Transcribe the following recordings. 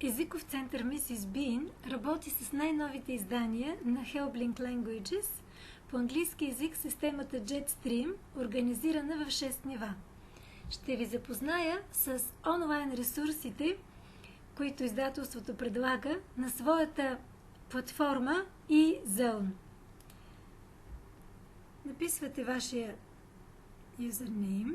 Езиков център Mrs. Bean работи с най-новите издания на Helpling Languages по английски език системата Jetstream, организирана в 6 нива. Ще ви запозная с онлайн ресурсите, които издателството предлага на своята платформа eZone. Написвате вашия юзернейм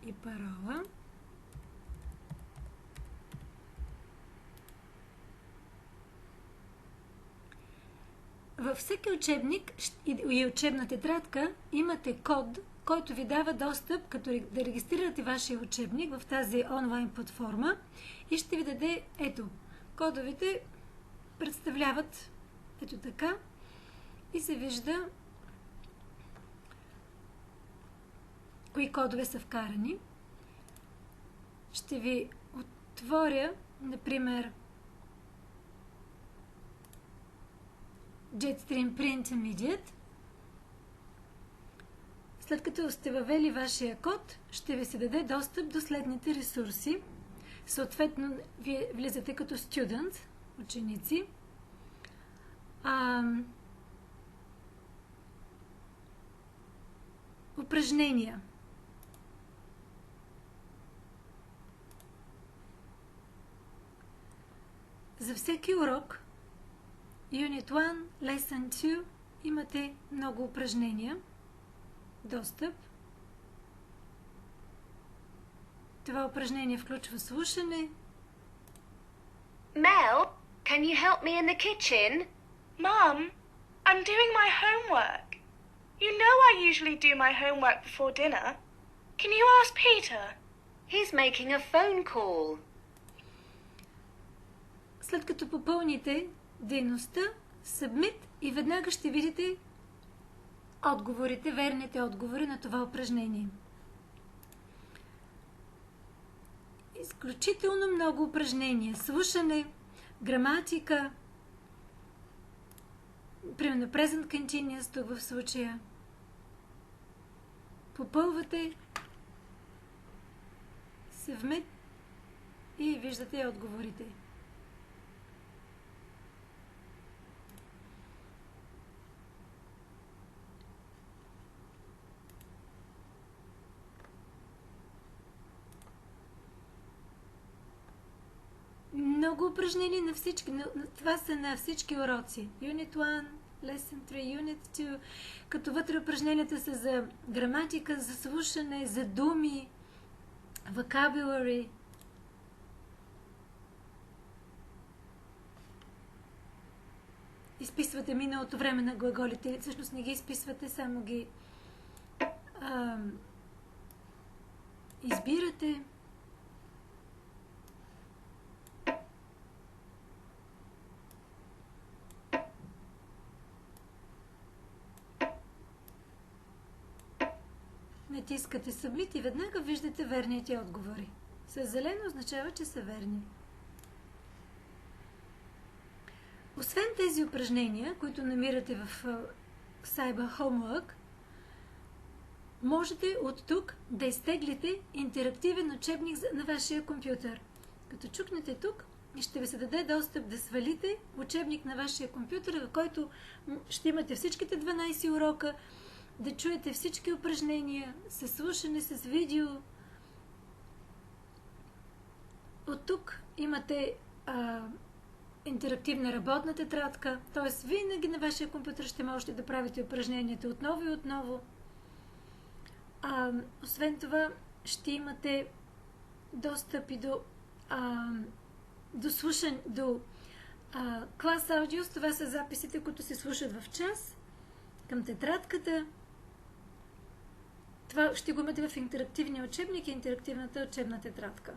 и парола. Във всеки учебник и учебна тетрадка имате код, който ви дава достъп, като да регистрирате вашия учебник в тази онлайн платформа и ще ви даде ето. Кодовете представляват ето така и се вижда кои кодове са вкарани. Ще ви отворя, например, Jetstream Pre-Intermediate. След като сте въвели вашия код, ще ви се даде достъп до следните ресурси. Съответно, вие влизате като student, ученици. Упражнения. За всеки урок, Unit 1, Lesson 2, имате много упражнения. Достъп. Това упражнение включва слушане. Mel, can you help me in the kitchen? Mum, I'm doing my homework. You know I usually do my homework before dinner. Can you ask Peter? He's making a phone call. След като попълните дейността, Submit и веднага ще видите отговорите, верните отговори на това упражнение. Изключително много упражнения. Слушане, граматика, примерно Present Continuous тук в случая. Попълвате Submit и виждате отговорите. Много упражнения на всички. Това са на всички уроци. Unit 1, Lesson 3, Unit 2. Като вътре упражненията са за граматика, за слушане, за думи, vocabulary. Изписвате миналото време на глаголите. Всъщност не ги изписвате, само ги избирате. Натискате Submit и веднага виждате верните отговори. С зелено означава, че са верни. Освен тези упражнения, които намирате в Cyber Homework, можете от тук да изтеглите интерактивен учебник на вашия компютър. Като чукнете тук, ще ви се даде достъп да свалите учебник на вашия компютър, в който ще имате всичките 12 урока, да чуете всички упражнения, с слушане, с видео. От тук имате интерактивна работна тетрадка, т.е. винаги на вашия компютър ще можете да правите упражненията отново и отново. Освен това, ще имате достъп и до слушане, до клас аудио. Това са записите, които се слушат в час към тетрадката. Това ще го имате в интерактивния учебник и интерактивната учебна тетрадка.